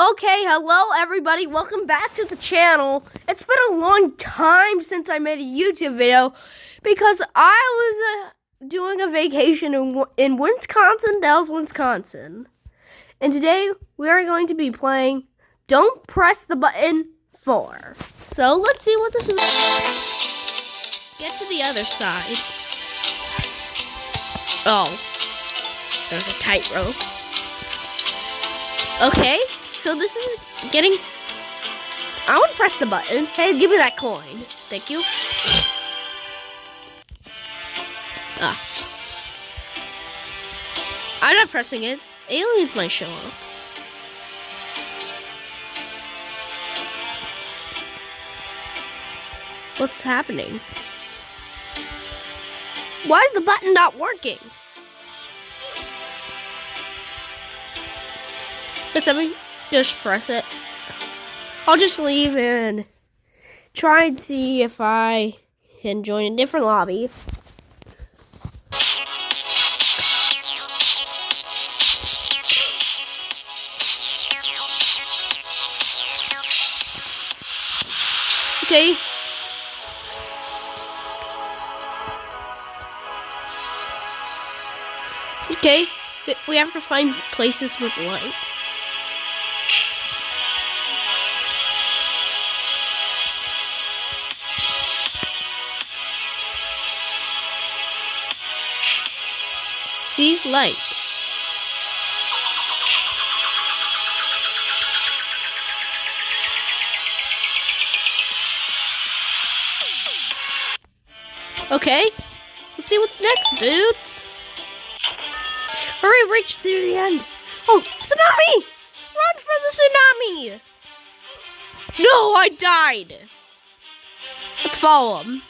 Okay, hello everybody. Welcome back to the channel. It's been a long time since I made a YouTube video because I was doing a vacation in Wisconsin, Dells, Wisconsin. And today we are going to be playing Don't Press the Button 4. So let's see what this is. Get to the other side. Oh, there's a tightrope. Okay. So this is getting... I want to press the button. Hey, give me that coin. Thank you. I'm not pressing it. Aliens might show up. What's happening? Why is the button not working? Let's just press it. I'll just leave and try and see if I can join a different lobby. Okay. Okay. We have to find places with light. See? Light. Okay. Let's see what's next, dudes. Hurry, reach to the end. Oh, tsunami! Run from the tsunami! No, I died. Let's follow him.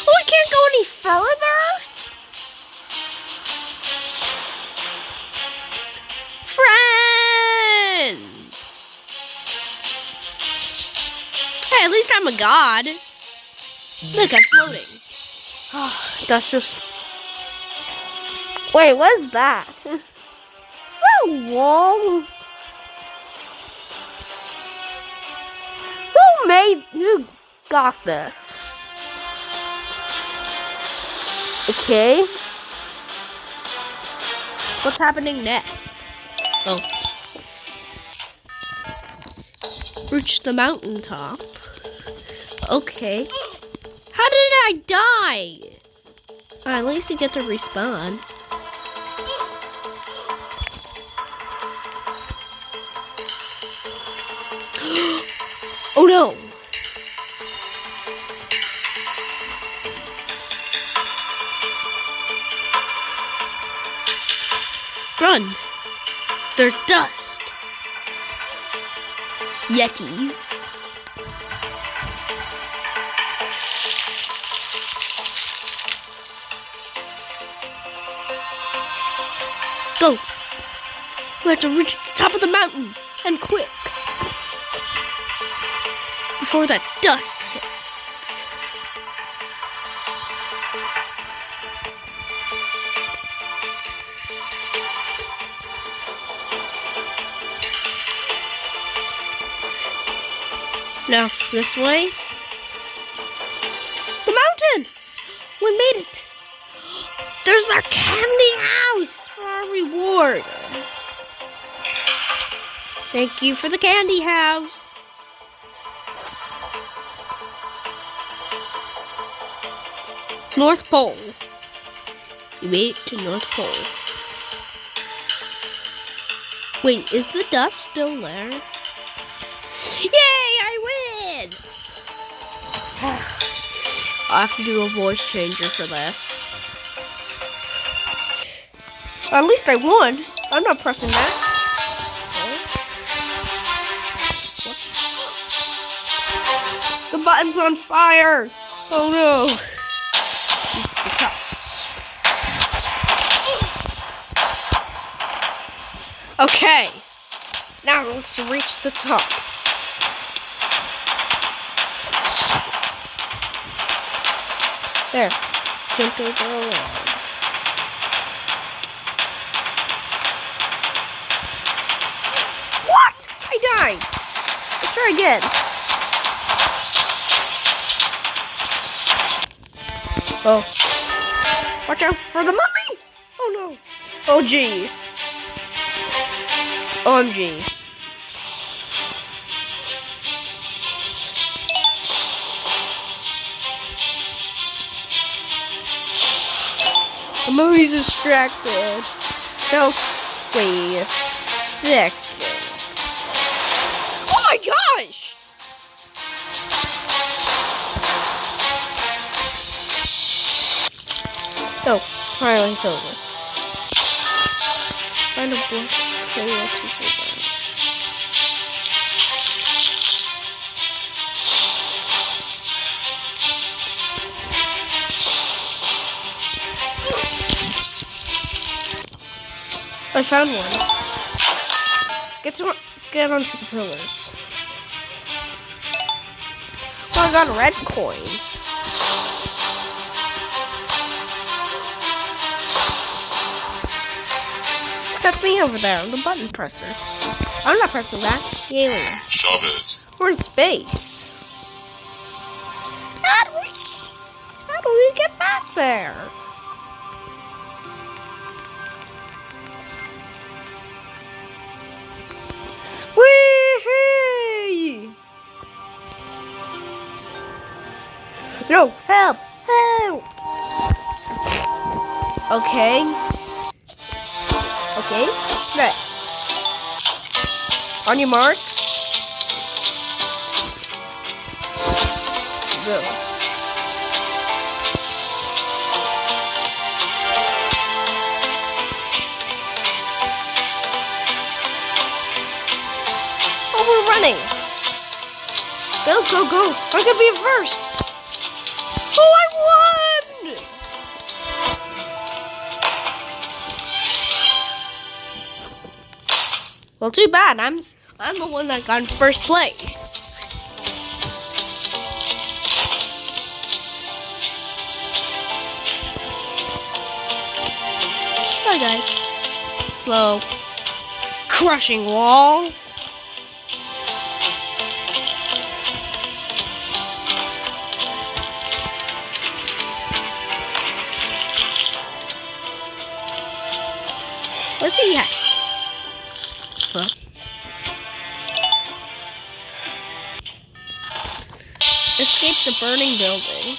Oh, I can't go any further? Friends! Hey, at least I'm a god. Look, I'm floating. Oh, that's just... Wait, what is that? Whoa! Who got this? Okay. What's happening next? Oh. Reach the mountaintop. Okay. How did I die? At least you get to respawn. Oh no! Run! There's dust! Yetis. Go! We have to reach the top of the mountain, and quick! Before that dust hits. Now, this way. The mountain! We made it! There's our candy house for our reward. Thank you for the candy house. North Pole. We made it to North Pole. Wait, is the dust still there? Yay, I win! I have to do a voice changer for this. At least I won. I'm not pressing that. What's... The button's on fire! Oh no! It's the top. Okay. Now let's reach the top. There. Jump over a wall. try again. Oh. Watch out for the mummy! Oh no. Oh gee. OMG. The mummy's distracted. Don't wait a second. Oh my gosh! Oh, finally it's over. Find a box clear to survive. I found one. Get onto the pillars. Oh, I got a red coin. That's me over there, the button presser. I'm not pressing that. The alien. Chavez. We're in space. How do we get back there? Wee-hee! No, help! Help! Okay. Okay, next. On your marks. Go. Oh, we're running. Go, go, go. I'm gonna be first. Oh, I won! Well, too bad. I'm the one that got in first place. Hi guys. Slow. Crushing walls. Let's see. Fuck. Escape the burning building.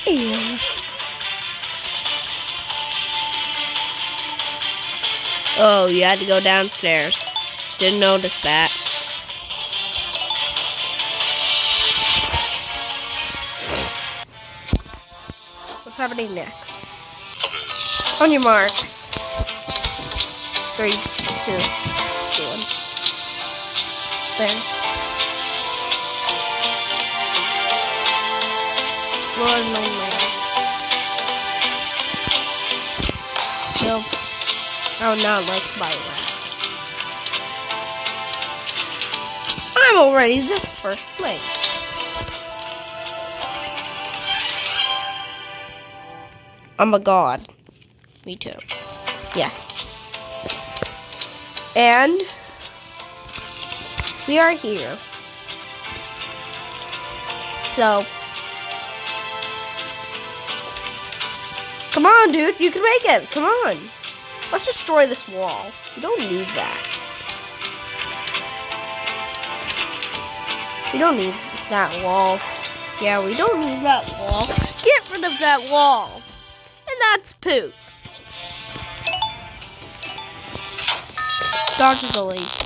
Yes. Oh, you had to go downstairs. Didn't notice that. What's happening next? On your marks. 3, 2, 1. There. Slow as no man. No. I would not like to buy that. I'm already in first place. I'm a god. Me too. Yes. And we are here. So, come on, dudes, you can make it. Come on. Let's destroy this wall. We don't need that. We don't need that wall. Yeah, we don't need that wall. Get rid of that wall. And that's poop. Dodge the laser.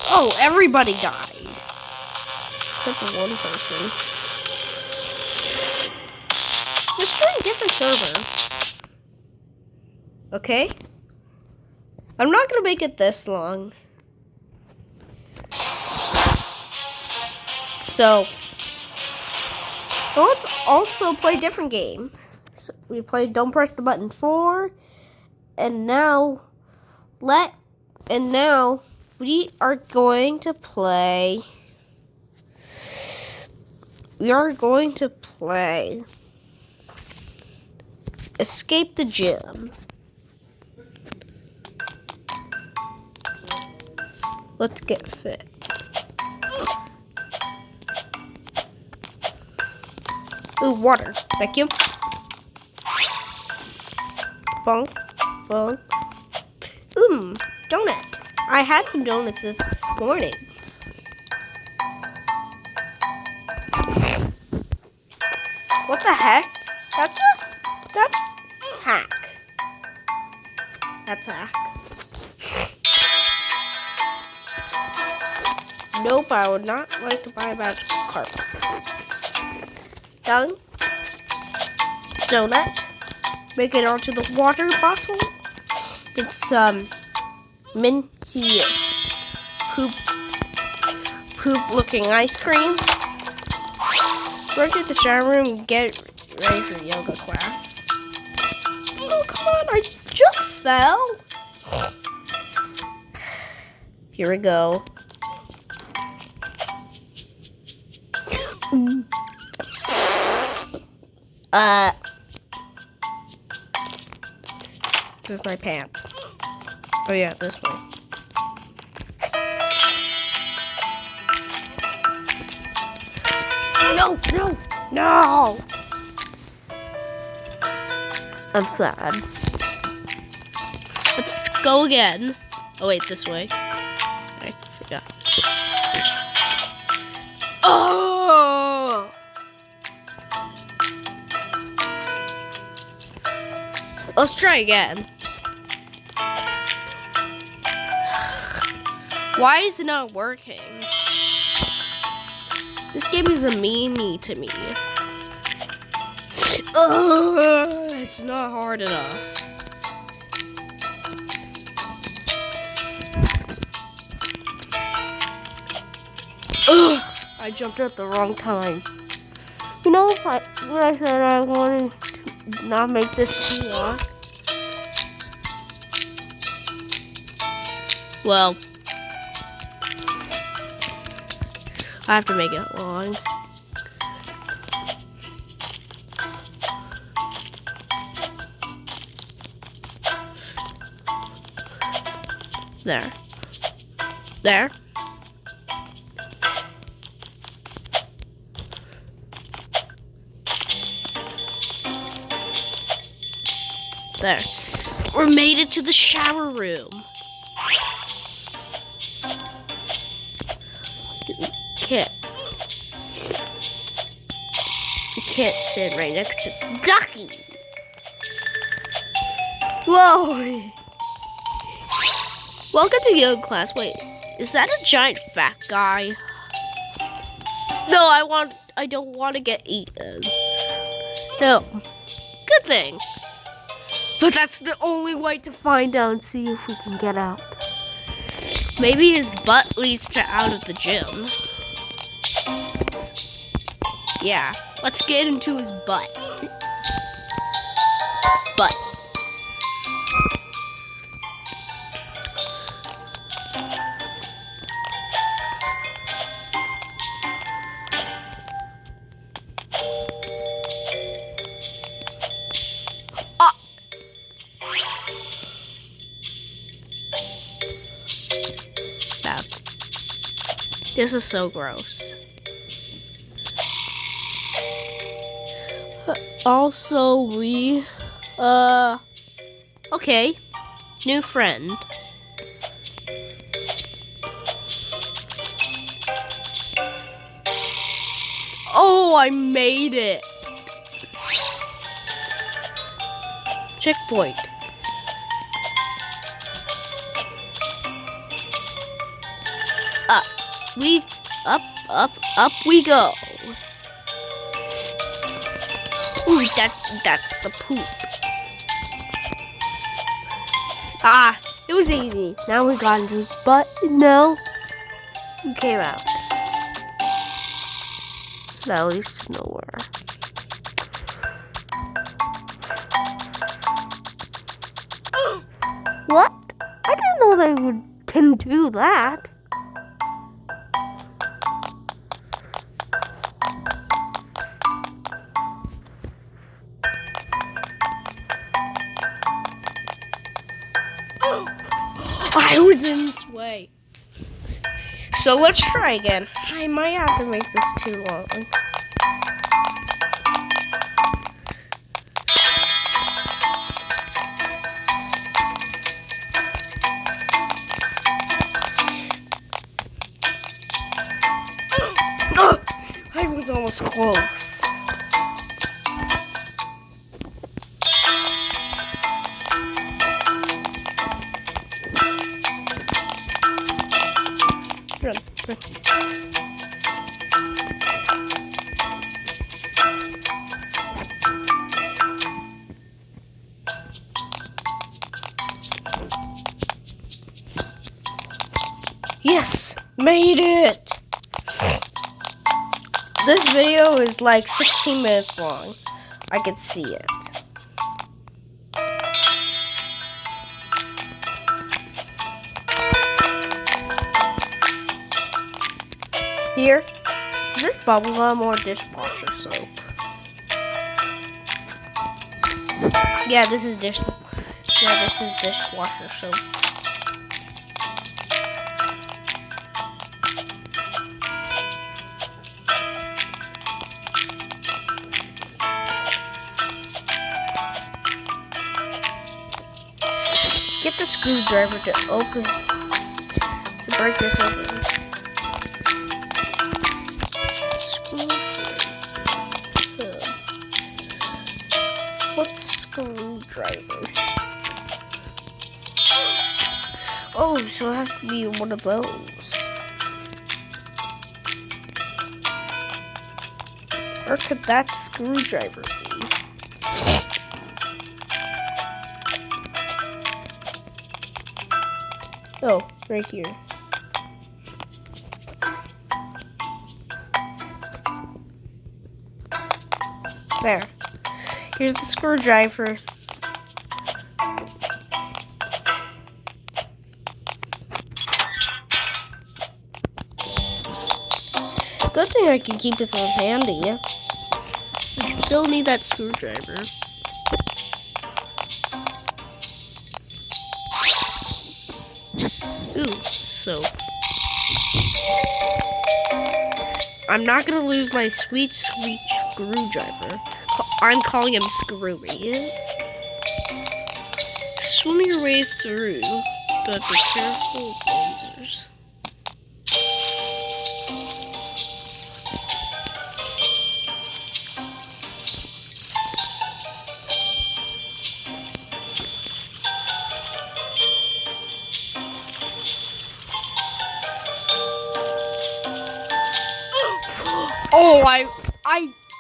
Oh, everybody died. Except for one person. Let's try a different server. Okay? I'm not gonna make it this long. So, let's also play a different game. So we played Don't Press the Button 4, and now we are going to play we are going to play Escape the Gym. Let's get fit. Ooh, water. Thank you. Bonk, bonk. Donut. I had some donuts this morning. What the heck? That's hack. That's hack. Nope, I would not like to buy a magical carpet. Done. Donut. Make it onto the water bottle. It's minty poop looking ice cream. Run to the shower room and get ready for yoga class. Oh, come on, I just fell. Here we go. Where's my pants? Oh yeah, this way. No! I'm sad. Let's go again. Oh wait, this way. I forgot. Oh! Let's try again. Why is it not working? This game is a meanie to me. It's not hard enough. I jumped at the wrong time. You know, when I said I wanted to not make this too long. Well, I have to make it long. There. There. There. We made it to the shower room. You can't stand right next to duckies. Whoa. Welcome to yoga class. Wait, is that a giant fat guy? No, I don't want to get eaten. No. Good thing. But that's the only way to find out and see if we can get out. Maybe his butt leads to out of the gym. Yeah, let's get into his butt. Butt. This is so gross. Also, okay. New friend. Oh, I made it. Checkpoint. Up we go. Ooh, that's the poop. Ah, it was easy. Now we got into his butt. No, he came out. That leads to nowhere. What? I didn't know they can do that. I was in its way. So let's try again. I might have to make this too long. I was almost close. Run. Yes, made it! This video is like 16 minutes long. I can see it. Here, is this bubblegum or dishwasher soap? Yeah, this is dishwasher soap. Get the screwdriver to break this open. What's screwdriver? Oh, so it has to be one of those. Where could that screwdriver be? Oh, right here. There. Here's the screwdriver. Good thing I can keep this on handy. We still need that screwdriver. Ooh, soap. I'm not gonna lose my sweet screwdriver. I'm calling him Screwy. Swim your way through, but be careful of lasers.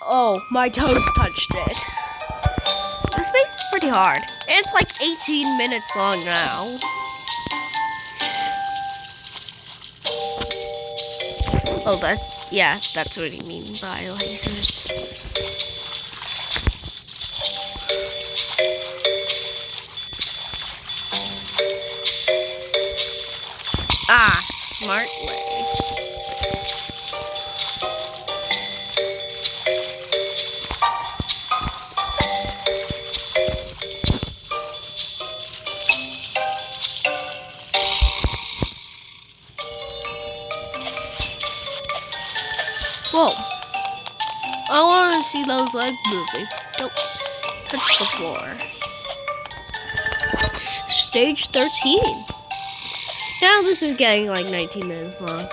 Oh, my toes touched it. This base is pretty hard. It's like 18 minutes long now. Oh, that's what you mean by lasers. Ah, smart way. Whoa. I want to see those legs moving. Don't touch the floor. Stage 13. Now this is getting like 19 minutes long.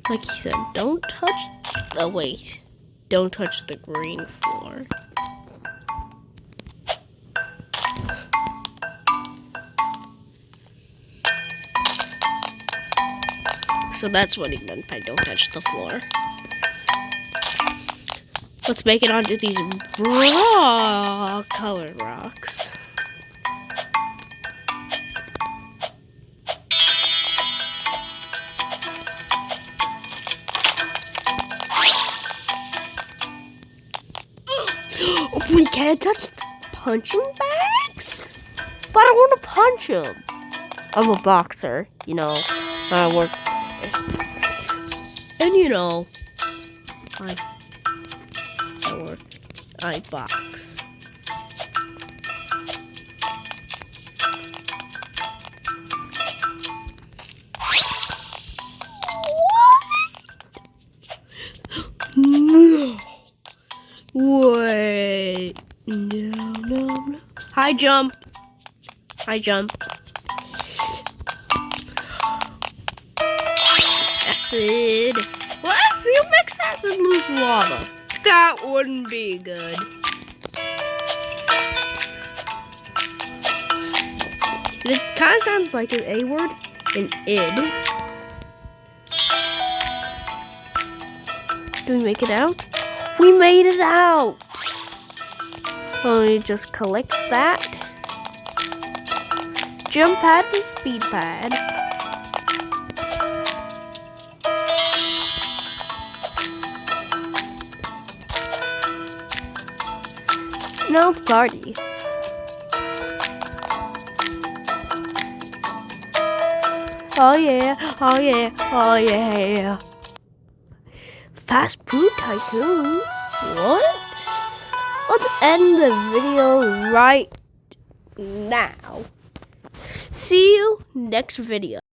Like he said, don't touch... Oh, wait. Don't touch the green floor. So that's what he meant by don't touch the floor. Let's make it onto these raw colored rocks. We can't touch the punching bags? But I want to punch him. I'm a boxer, you know. I work. And you know, I work. I box. No. Wait. No. High jump. High jump. Acid. What if you mix acid with lava? That wouldn't be good. It kind of sounds like an A word, an id. Do we make it out? We made it out! Let me just collect that. Jump pad and speed pad. Now it's party. Oh yeah, oh yeah, oh yeah. Fast food tycoon? What? Let's end the video right now. See you next video.